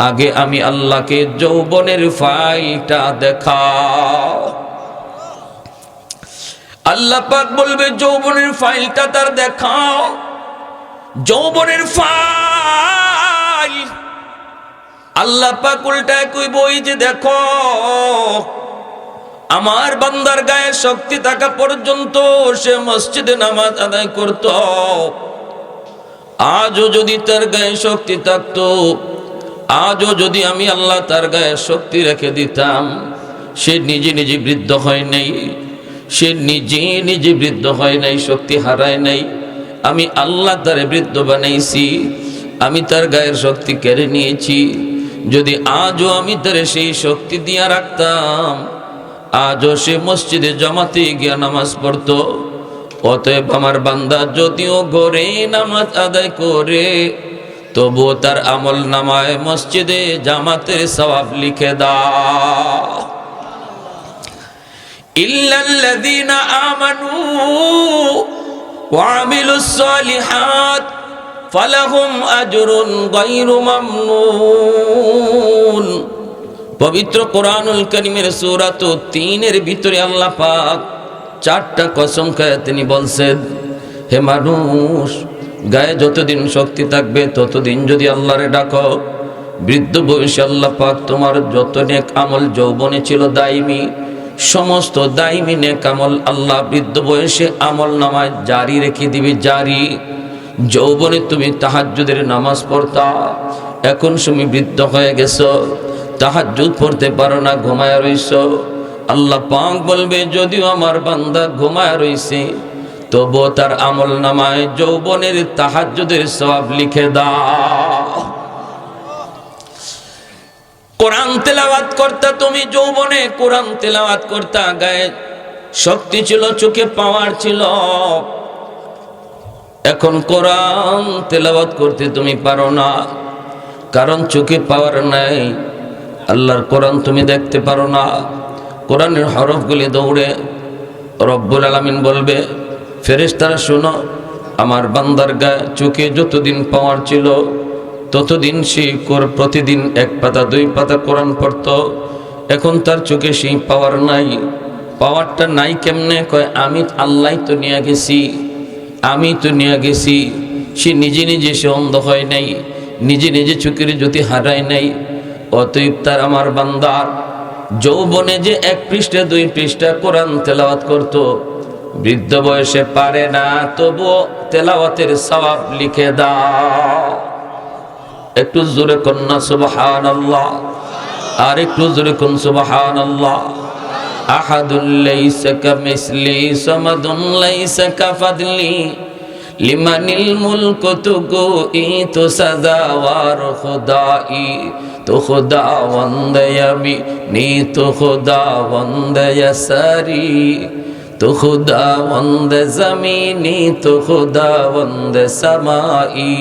আগে আমি আল্লাহকে যৌবনের ফাইলটা দেখাও। আল্লাহ পাক বলবে যৌবনের ফাইলটা তার দেখাও। যৌবনের ফাইল আল্লাহ পাক উল্টায় কইব, ওই যে দেখো আমার বান্দার গায়ে শক্তি থাকা পর্যন্ত সে মসজিদে নামাজ আদায় করত, আজও যদি তার গায়ে শক্তি থাকতো, আজও যদি আমি আল্লাহ তার গায়ে শক্তি রেখে দিতাম, সে নিজে নিজে বৃদ্ধ হয় নাই, সে নিজে নিজে বৃদ্ধ হয় নাই, শক্তি হারায় নাই, আমি আল্লাহ তারে বৃদ্ধ বানাইছি, আমি তার গায়ের শক্তি কেড়ে নিয়েছি। যদি আজও আমি তারে সেই শক্তি দিয়া রাখতাম, আজও সে মসজিদে জামাতে গিয়া নামাজ পড়তো। অতএব আমার বান্দা যদিও ঘরে নামাজ আদায় করে, তবুও তার আমল নামায় মসজিদে জামাতের সওয়াব লিখে দাও। ইল্লাল্লাযীনা আমানু ওয়া আমিলুস সালিহাত ফালাহুম আজরুন গায়রু মামনুন। পবিত্র কোরআনুল কারীমের সূরা ৩-এর ভিতরে আল্লাহ পাক 4টা কসম খায় তিনি বলছেন, হে মানুষ, গায়ে যতদিন শক্তি থাকবে ততদিন যদি আল্লাহরে ডাকো, বৃদ্ধ বয়সে আল্লাহ পাক তোমার যত নেক আমল যৌবনে ছিল দাইমি, সমস্ত দাইমি নেক আমল আল্লাহ বৃদ্ধ বয়সে আমল নামায় জারি রেখে দিবে, জারি। যৌবনে তুমি তাহাজ্জুদের নামাজ পড়তা, এখন তুমি বৃদ্ধ হয়ে গেছো, তাহাজ্জুদ পড়তে পারো না, ঘুমায় রইছো। আল্লাহ পাক বলবে যদিও আমার বান্দা ঘুমায় রইছে, তবুও তার আমল নামায় যৌবনের তাহাজ্জুদের সওয়াব লিখে দাও। কোরআন তেলাওয়াত করতা তুমি যৌবনে, কোরআন তেলাওয়াত করতা, গায়ে শক্তি ছিল, চোখে পাওয়ার ছিল, এখন কোরআন তেলাওয়াত করতে তুমি পারো না, কারণ চোখে পাওয়ার নাই, আল্লাহর কোরআন তুমি দেখতে পারো না। কোরআনের হরফগুলি দৌড়ে রব্বুল আলামিন বলবে, ফেরেশতারা শোনো, আমার বান্দার গায়ে চোখে যতদিন পাওয়ার ছিল ততদিন সে প্রতিদিন 1 পাতা 2 পাতা কোরআন পড়ত, এখন তার চোখে সেই পাওয়ার নাই। পাওয়ারটা নাই কেমনে? কয় আমি আল্লাহ তো নিয়ে গেছি, আমি তো নিয়ে গেছি। সে নিজে নিজে সে অন্ধ হয় নাই, নিজে নিজে চোখের জ্যোতি হারায় নাই। অতএব তার আমার বান্দার যৌবনে যে 1 পৃষ্ঠা 2 পৃষ্ঠা কোরআন তেলাওয়াত করত, বৃদ্ধ বয়সে পারে না, তবুও তেলাওয়াতের সওয়াব লিখে দাও। একটু জোরে কন্যা সুবহানাল্লাহ, আর একটু জোরে কোন সুবহানাল্লাহ। আহাদুল লাইসা কামিসলি সামাদুন লাইসা কাফাদলি লিমানিল মুলকু তুগি তো সাদাওয়ার খুদাই তো খুদাওয়ান্দ ইয়ামিনি তো খুদাওয়ান্দ ইয়াসারি তো খুদাওয়ান্দ জমিনি তো খুদাওয়ান্দ সামাই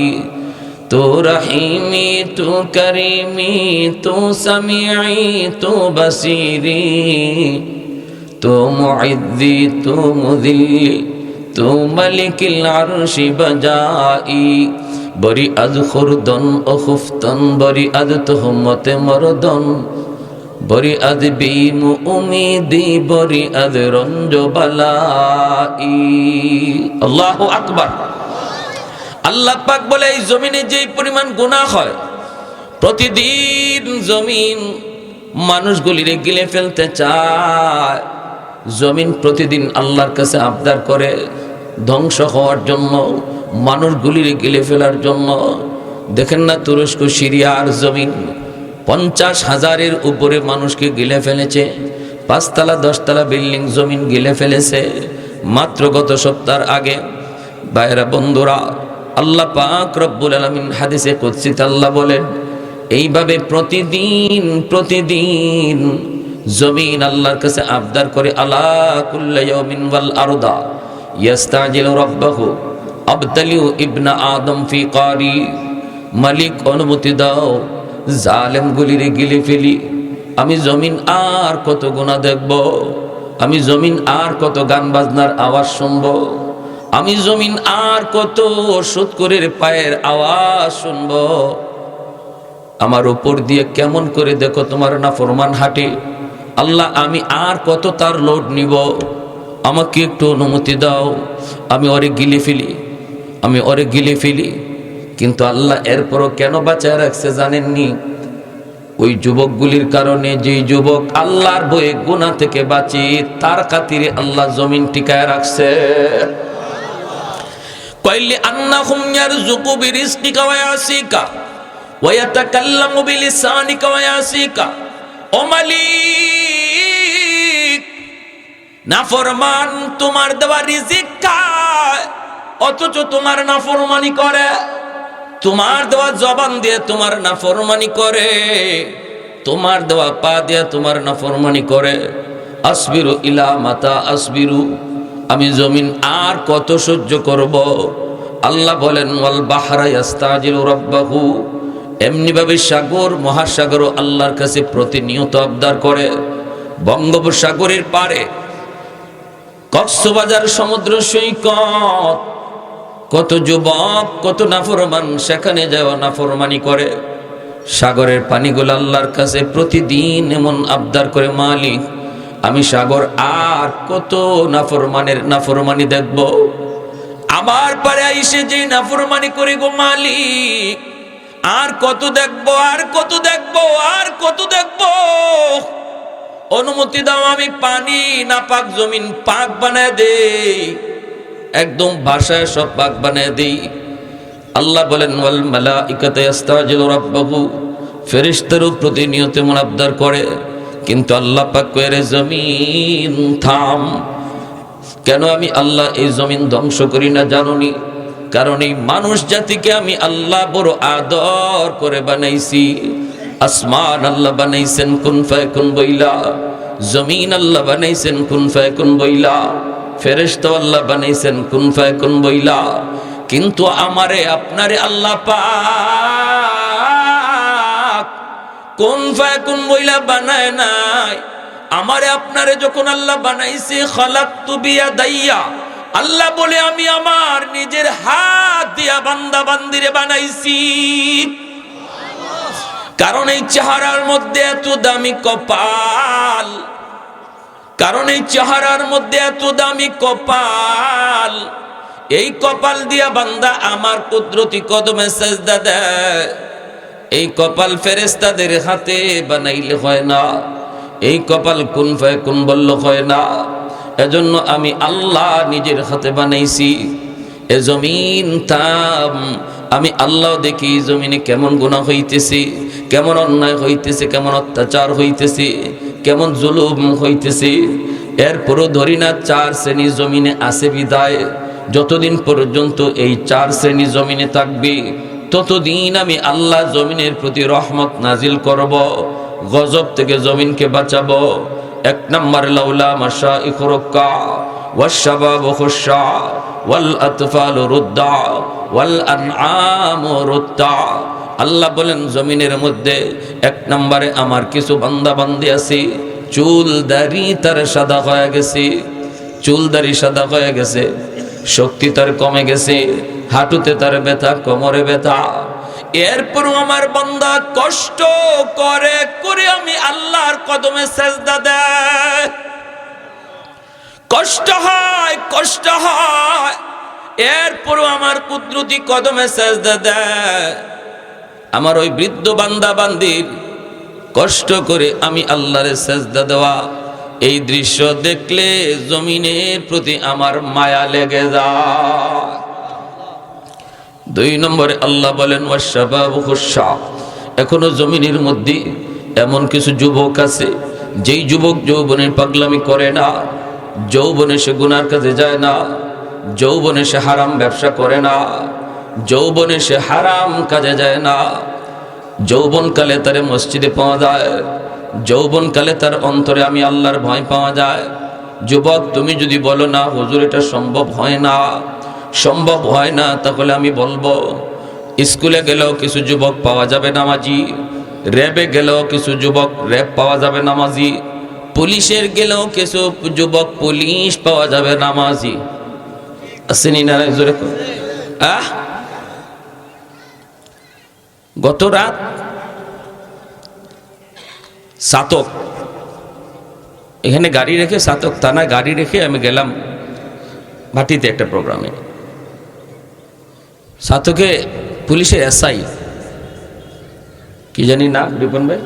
তো রহিমি তো করিমি তো সামিঈ তো বসিরি তো মুইদ্দি তো মুযিল্লি তো মালিকিল আরশি বজাই বরি আদ খুরদন ও খুফতন বরি আদ তুহমতে মরদন বরি আদ বিমু উমিদি বরি আদ রঞ্জ বালাই। আল্লাহু আকবার। আল্লাহ পাক বলে এই জমিনে যেই পরিমাণ গুনাহ হয়, প্রতিদিন জমিন মানুষগুলিরে গিলে ফেলতে চায়। জমিন প্রতিদিন আল্লাহর কাছে আবদার করে ধ্বংস হওয়ার জন্য, মানুষগুলিরে গিলে ফেলার জন্য। দেখেন না তুরস্ক সিরিয়ার জমিন 50,000-এর উপরে মানুষকে গিলে ফেলেছে। 5 তলা 10 তলা বিল্ডিং জমিন গিলে ফেলেছে মাত্র গত সপ্তাহের আগে। ভাইরা বন্ধুরা, আল্লাহ পাক রব্বুল আলামিন হাদিসে কুদসিতে আল্লাহ বলেন, এইভাবে প্রতিদিন প্রতিদিন জমিন আল্লাহর কাছে আবদার করে, আলা কুল্লা ইয়াউমিন ওয়াল আরদা ইয়াস্তাজিলু রাব্বাহু আবতালিউ ইবনা আদম ফি কারি। মালিক অনুমতি দাও, জালেম গুলিরে গিলে ফেলি। আমি জমিন আর কত গুনাহ দেখব, আমি জমিন আর কত গান বাজনার আওয়াজ শুনব, আমি জমিন আর কত সুৎখোরের পায়ের আওয়াজ শুনব। আমার উপর দিয়ে কেমন করে দেখো তোমার নাফরমান হাঁটে। আল্লাহ, আমি আর কত তার লোড নিব, আমাকে একটু অনুমতি দাও, আমি ওরে গিলে ফেলি, আমি ওরে গিলে ফেলি। কিন্তু আল্লাহ এরপরও কেন বাঁচায় রাখছে জানেননি? ওই যুবকগুলির কারণে। যেই যুবক আল্লাহর ভয়ে গুনাহ থেকে বাঁচে, তার খাতিরে আল্লাহ জমিন টিকায় রাখছে। কইলি আন্নাহুম ইয়ারযুকু বিরিজকিকা ওয়া ইয়াসিকা ওয়া ইয়াতাকাল্লামু বিলিসানিকা ওয়া ইয়াসিকা। ও মালিক, নাফরমান তোমার দেওয়া রিজিক খায়, অথচ তোমার নাফরমানি করে। তোমার দেওয়া জবান দিয়ে তোমার নাফরমানি করে, তোমার দেওয়া পা দিয়ে তোমার নাফরমানি করে। আসবিরু ইলা মাতা আসবিরু, আমি জমিন আর কত সহ্য করব। আল্লাহ বলেন, ওয়াল বাহরা ইয়াস্তাজিলু রাব্বাহু। এমনি ভাবে সাগর মহাসাগরও আল্লাহর কাছে প্রতিনিয়ত আবদার করে। বঙ্গোপসাগরের পারে কক্সবাজার সমুদ্র সৈকত, কত যুবক কত নাফরমান সেখানে যাওয়া নাফরমানি করে। সাগরের পানিগুলো আল্লাহর কাছে প্রতিদিন এমন আবদার করে, মালিক আমি সাগর আর কত নাফরমানি দেখব। আমার পারে আইসে যে নাফরমানি করে গো মালিক, আর কত দেখব, আর কত দেখব, আর কত দেখব। অনুমতি দাও, আমি পানি না পাক জমিন পাক বানায় দেই, একদম ভাষায় সব পাক বানায় দেই। আল্লাহ বলেন, ওয়াল মালাইকাতু ইয়াস্তাজিলু রাব্বাহু। ফেরেশতারও প্রতিনিয়ত এমন আবদার করে। কিন্তু আল্লাহ পাক কয়ে, জমিন থাম। কেন আমি আল্লাহ এই জমিন ধ্বংস করি না জানোনি? কারণ এই মানুষ জাতিকে আমি আল্লাহ বড় আদর করে বানাইছি। আসমান আল্লাহ বানাইছেন কুন ফায়াকুন বইলা, জমিন আল্লাহ বানাইছেন কুন ফায়াকুন বইলা, ফেরেশতা আল্লাহ বানাইছেন কুন ফায়াকুন বইলা। কিন্তু আমারে আপনারে আল্লাহ পাক কুন ফায়াকুন বইলা বানায় নাই। আমারে আপনারে যখন আল্লাহ বানাইছে, খালাকতু বিয়াদাইয়া, আল্লাহ বলে আমি আমার নিজের হাত দিয়া বান্দা বান্দিরে বানাইছি। কারণ এই চেহারার মধ্যে এত দামি কপাল, কারণ এই চেহারার মধ্যে এত দামি কপাল। এই কপাল দিয়া বান্দা আমার কুদরতি কদমে সেজদা দেয়। এই কপাল ফেরেশতাদের হাতে বানাইলে হয় না, এই কপাল কুন ফায়াকুন বললে হয় না। এজন্য আমি আল্লাহ নিজের হাতে বানাইছি। এ জমিন থাম, আমি আল্লাহ দেখি জমিনে কেমন গুনাহ হইতেছে, কেমন অন্যায় হইতেছে, কেমন অত্যাচার হইতেছে, কেমন জুলুম হইতেছে। এরপরও ধরি না 4 শ্রেণী জমিনে আছে বিদায়। যতদিন পর্যন্ত এই 4 শ্রেণী জমিনে থাকবে, ততদিন আমি আল্লাহ জমিনের প্রতি রহমত নাজিল করব, গজব থেকে জমিনকে বাঁচাবো। 1 নম্বর, লাউলা মাশাইখ রুক্কা ওয়াশ-শাবাবু খুশা ওয়াল আতফালু রুদ্দা ওয়াল আনআমু রুদ্দা। আল্লাহ বলেন, জমিনের মধ্যে 1 নম্বরে আমার কিছু বান্দা বান্দি আছে, চুল দাড়ি তার সাদা হয়ে গেছে, চুল দাড়ি সাদা হয়ে গেছে, শক্তি তার কমে গেছে, হাঁটুতে তার ব্যথা, কোমরে ব্যথা। এরপরও আমার বান্দা কষ্ট করে করে আমি আল্লাহর কদমে সেজদা দেয়। কষ্ট হয়, কষ্ট হয়, এরপরও আমার কুদরতি কদমে সেজদা দেয়। আমার ওই বৃদ্ধ বান্দা বান্দির কষ্ট করে আমি আল্লাহর সেজদা দেওয়া এই দৃশ্য দেখলে জমিনের প্রতি আমার মায়া লেগে যায়। 2 নম্বরে আল্লাহ বলেন ওয়াশাবাবু খুশা, এখনো জমিনের মধ্যে এমন কিছু যুবক আছে যেই যুবক যৌবনের পাগলামি করে না, যৌবনে সে গুনার কাজে যায় না, যৌবনে সে হারাম ব্যবসা করে না, যৌবনে সে হারাম কাজে যায় না। যৌবনকালে তারে মসজিদে পাওয়া যায়, যৌবনকালে তার অন্তরে আমি আল্লাহর ভয় পাওয়া যায়। যুবক, তুমি যদি বলো না হুজুর এটা সম্ভব হয় না, সম্ভব হয় না, তাহলে আমি বলবো স্কুলে গেলেও কিছু যুবক পাওয়া যাবে নামাজি, র্যাবে গেলেও কিছু যুবক র্যাব পাওয়া যাবে নামাজি, পুলিশের গেলেও কিছু যুবক পুলিশ পাওয়া যাবে নামাজি। আসেনি না জোরে? গত রাত সাতক, এখানে গাড়ি রেখে সাতক থানায় গাড়ি রেখে আমি গেলাম ভাটিতে একটা প্রোগ্রামে। সাতকে পুলিশের এসআই কি জানি না, রিপন ভাই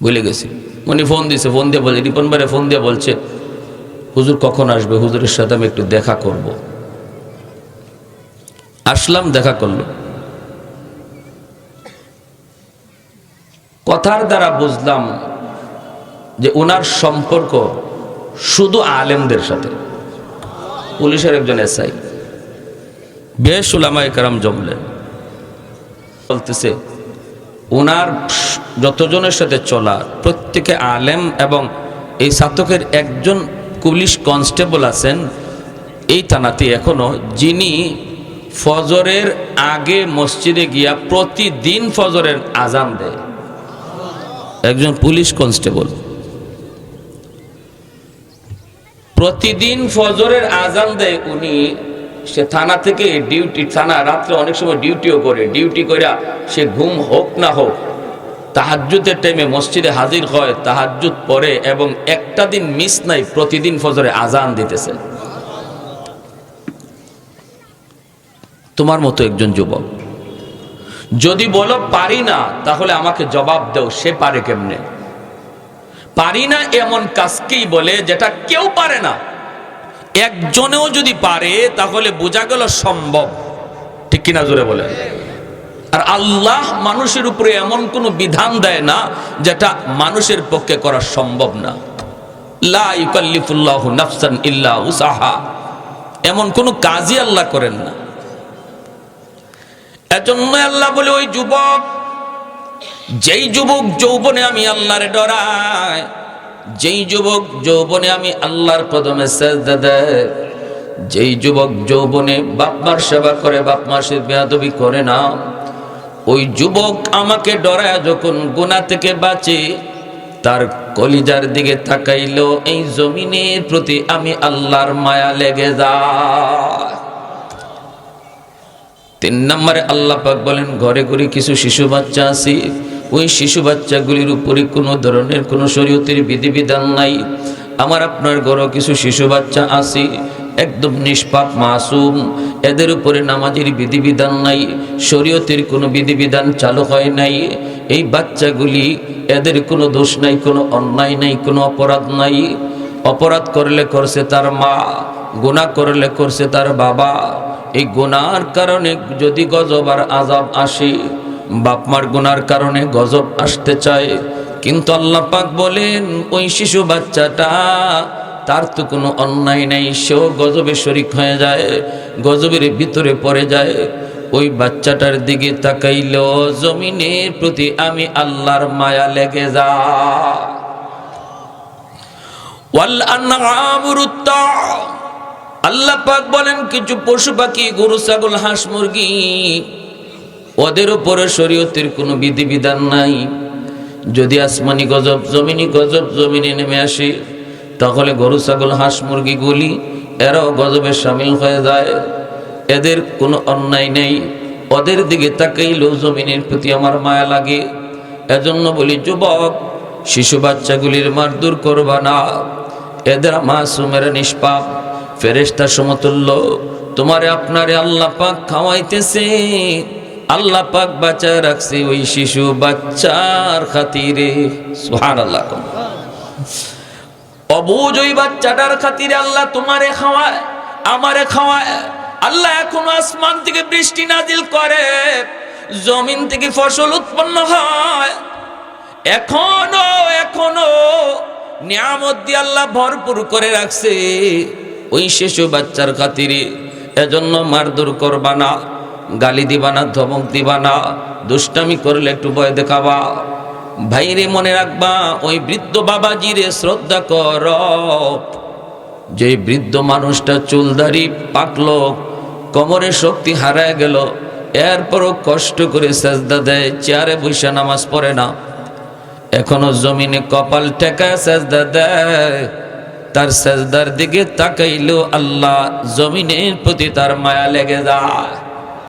ভুলে গেছি, উনি ফোন দিছে, ফোন দিয়ে বলছে, রিপন ভাইরে ফোন দিয়ে বলছে হুজুর কখন আসবে, হুজুরের সাথে আমি একটু দেখা করব। আসলাম, দেখা করলো। কথার দ্বারা বুঝলাম যে ওনার সম্পর্ক শুধু আলেমদের সাথে। পুলিশের একজন এসআই, বেশ উলামায়ে কেরাম জমলেন, বলতেছে ওনার যতজনের সাথে চলা প্রত্যেকে আলেম, এবং এই সাতকের একজন পুলিশ কনস্টেবল আছেন এই থানাতে এখনো, যিনি ফজরের আগে মসজিদে গিয়া প্রতিদিন ফজরের আজান দেয়। একজন পুলিশ কনস্টেবল প্রতিদিন ফজরের আজান দেয়। উনি সে থানা থেকে ডিউটি, থানা রাত্রে অনেক সময় ডিউটিও করে, ডিউটি করে সে ঘুম হোক না হোক তাহাজ্জুদের টাইমে মসজিদে হাজির হয়, তাহাজ্জুদ পড়ে, এবং একটা দিন মিস নাই, প্রতিদিন ফজরে আজান দিতেছে। তোমার মতো একজন যুবক যদি বলো পারি না, তাহলে আমাকে জবাব দাও সে পারে কেমনে? পারি না এমন কাজকেই বলে যেটা কেউ পারে না। একজনেও যদি পারে তাহলে বোঝা গেল সম্ভব, ঠিক কিনা জোরে বলে। আর আল্লাহ মানুষের উপরে এমন কোনো বিধান দেয় না যেটা মানুষের পক্ষে করা সম্ভব না। লা ইউকাল্লিফুল্লাহু নাফসান ইল্লা উসাহা, এমন কোনো কাজই আল্লাহ করেন না। এজন্য আল্লাহ বলে ওই যুবক, যেই যুবক যৌবনে আমি আল্লাহর ডরায়, যেই যুবক যৌবনে আমি আল্লাহর কদমে সেজদা দেয়, যেই যুবক যৌবনে বাপ মার সেবা করে, বাপ মার সাথে বেয়াদবি করে না, ওই যুবক আমাকে ডরায় যখন গুনাহ থেকে বাঁচে, তার কলিজার দিকে তাকাইলেও এই জমিনের প্রতি আমি আল্লাহর মায়া লেগে যায়। 3 নম্বরে আল্লাহ পাক বলেন ঘরে ঘরে কিছু শিশু বাচ্চা আছে, ওই শিশু বাচ্চাগুলির উপরে কোনো ধরনের কোনো শরীয়তের বিধিবিধান নাই। আমার আপনার ঘরেও কিছু শিশু বাচ্চা আছে, একদম নিষ্পাপ মাসুম, এদের উপরে নামাজের বিধিবিধান নাই, শরীয়তের কোনো বিধিবিধান চালু হয় নাই। এই বাচ্চাগুলি, এদের কোনো দোষ নাই, কোনো অন্যায় নাই, কোনো অপরাধ নাই। অপরাধ করলে করছে তার মা, গুনাহ করলে করছে তার বাবা। এই গুনার কারণে যদি গজব আর আযাব আসে, বাপ মার গুনার কারণে গজব আসতে চায়, কিন্তু আল্লাহ পাক বলেন ওই শিশু বাচ্চাটা, তার তো কোনো অন্যায় নেই, সেও গজবে শরীক হয়ে যায়, গজবের ভিতরে পড়ে যায়। ওই বাচ্চাটার দিকে তাকাইলেও জমিনের প্রতি আমি আল্লাহর মায়া লেগে যায়। ওয়াল আনআমুরুত্তা, আল্লাহ পাক বলেন কিছু পশু পাখি, গরু ছাগল হাঁস মুরগি, ওদের উপরে শরীয়তের কোনো বিধিবিধান নাই। যদি আসমানি গজব জমিনি গজব জমিনে নেমে আসে, তাহলে গরু ছাগল হাঁস মুরগিগুলি এরাও গজবে শামিল হয়ে যায়। এদের কোনো অন্যায় নেই, ওদের দিকে তাকাইলেও জমিনের প্রতি আমার মায়া লাগে। এজন্য বলি যুবক, শিশু বাচ্চাগুলির মারধর করবা না। এদের মাসুমেরা নিষ্পাপ, ফেরেশতা সমতুল্য, তোমারে আপনারে আল্লাহ পাক খাওয়াইতেছে, আল্লাহ পাক বাঁচায় রাখছে ওই শিশু বাচ্চার খাতিরে। সুবহানাল্লাহ। অবুঝ ওই বাচ্চাটার খাতিরে আল্লাহ তোমারে খাওয়ায়, আমারে খাওয়ায়। আল্লাহ এখনো আসমান থেকে বৃষ্টি নাজিল করে, জমিন থেকে ফসল উৎপন্ন হয়, এখনো নিয়ামত দিয়ে আল্লাহ ভরপুর করে রাখছে ওই শিশু বাচ্চার খাতিরে। এজন্য মারধর করবা না, গালি দিবা না, ধমক দিবা না, দুষ্টামি করলে একটু ভয় দেখাবা। ভাইরে মনে রাখবা, ওই বৃদ্ধ বাবাজিরে শ্রদ্ধা কর। যে বৃদ্ধ মানুষটা চুলদাড়ি পাকলো, কোমরে শক্তি হারায় গেল, এরপরও কষ্ট করে সেজদা দেয়, চেয়ারে বসে নামাজ পড়ে না, এখনো জমিনে কপাল ঠেকায় সেজদা দেয়। তার সেজদার দিকে তাকাইলেও আল্লাহ জমিনের প্রতি তার মায়া লেগে যায়।